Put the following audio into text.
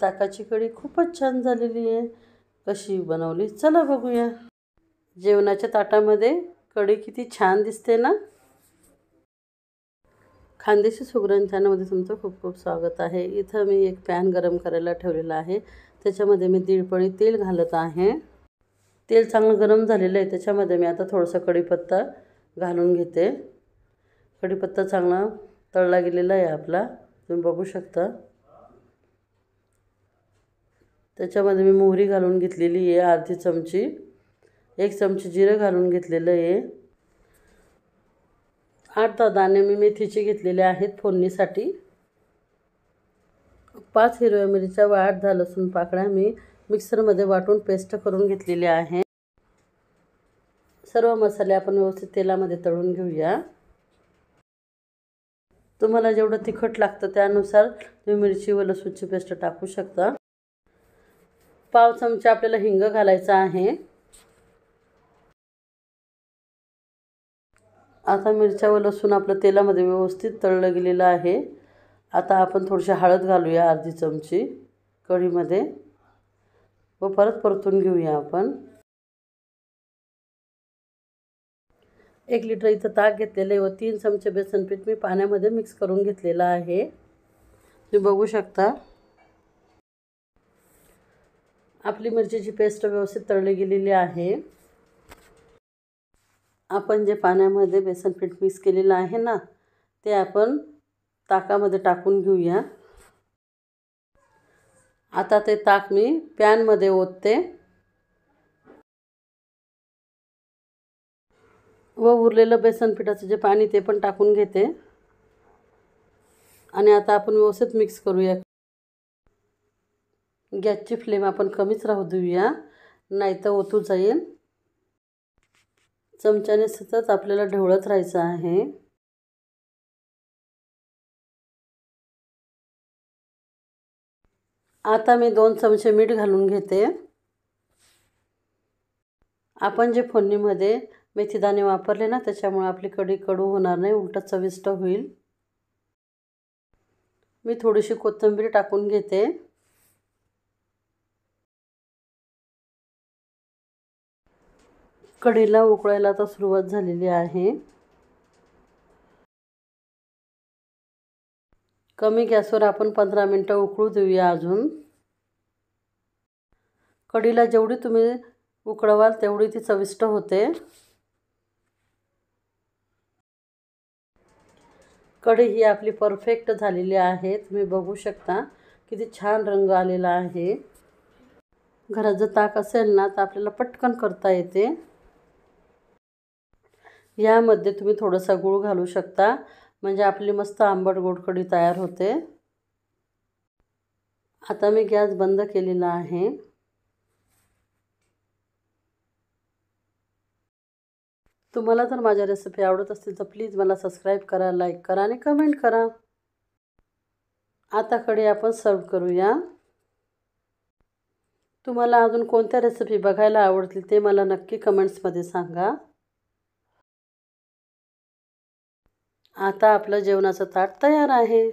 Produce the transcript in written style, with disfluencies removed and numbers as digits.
ताकाची कढी खूपच छान झालेली आहे। कशी बनवली चला बघूया। जेवणाच्या ताटामध्ये कढी किती छान दिसते ना। खानदेशी सुगरण चॅनलमध्ये तुमचं खूप खूप स्वागत आहे। इथं मी एक पॅन गरम करायला ठेवलेला आहे। त्याच्यामध्ये मी 1.5 पळी तेल घालत आहे। तेल चांगलं गरम झालेलं आहे। त्याच्यामध्ये मी आता थोडासा कढीपत्ता घालून घेते। कढीपत्ता चांगला तळला गेलेला आहे आपला, तुम्ही बघू शकता। त्याच्यामध्ये मी मोहरी घालून घेतलेली आहे अर्धी चमची, 1 चमची जिरं घालून घेतलेलं आहे। 8 दाणे मी मेथीचे घेतलेले आहेत फोडणीसाठी। 5 हिरव्या मिरच्या व 8 लसूण पाकळ्या मी मिक्सरमध्ये वाटून पेस्ट करून घेतलेली आहे। सर्व मसाले आपण व्यवस्थित तेलामध्ये तळून घेऊया। तुम्हाला जेवढं तिखट लागतं त्यानुसार तुम्ही मिरची व लसूणची पेस्ट टाकू शकता। पाव चमचा आपल्याला हिंग घालायचा आहे। आता मिरच्या व लसूण आपलं तेलामध्ये व्यवस्थित तळलं गेलेलं आहे। आता आपण थोडीशी हळद घालूया अर्धी चमची कढीमध्ये व परत परतून घेऊया आपण। 1 लिटर इथं ताक घेतलेलं आहे व 3 चमचे बेसन पीठ मी पाण्यामध्ये मिक्स करून घेतलेलं आहे, तुम्ही बघू शकता। आपली मिरचीची पेस्ट व्यवस्थित तळली गेलेली आहे। आपण जे पाण्यामध्ये बेसन पीठ मिक्स केलेलं आहे ना, ते आपण ताकामध्ये टाकून घेऊया। आता ते ताक मी पॅनमध्ये ओतते व उरलेलं बेसन पिठाचं जे पाणी ते पण टाकून घेते आणि आता आपण व्यवस्थित मिक्स करूया। गॅसची फ्लेम आपण कमीच राहू देऊया, नाहीतर ओतू जाईल। चमच्याने सतत आपल्याला ढवळत राहायचं आहे। आता मी 2 चमचे मीठ घालून घेते। आपण जे फोडणीमध्ये मेथीदाणे वापरले ना, त्याच्यामुळे आपली कढी कडू होणार नाही, उलट चविष्ट होईल। मी थोडीशी कोथिंबीर टाकून घेते। कढीला उकळायला आता सुरुवात झालेली आहे। कमी गॅसवर आपण 15 मिनिटं उकळू देऊया अजून। कढीला जेवढी तुम्ही उकळवाल तेवढी ती चविष्ट होते। कढी ही आपली परफेक्ट झालेली आहे, तुम्ही बघू शकता किती छान रंग आलेला आहे। घरात जर ताक असेल ना तर आपल्याला पटकन करता येते। यामध्ये तुम्ही थोडासा गूळ घालू शकता, म्हणजे आपली मस्त आंबट गोड कढी तयार होते। आता मी गॅस बंद केलेला आहे। तुम्हाला जर माझ्या रेसिपी आवडत असतील तर प्लीज मला सबस्क्राईब करा, लाईक करा आणि कमेंट करा। आता कढी आपण सर्व करूया। तुम्हाला अजून कोणत्या रेसिपी बघायला आवडतील ते मला नक्की कमेंट्समध्ये सांगा। आता आपलं जेवणाचं ताट तयार आहे।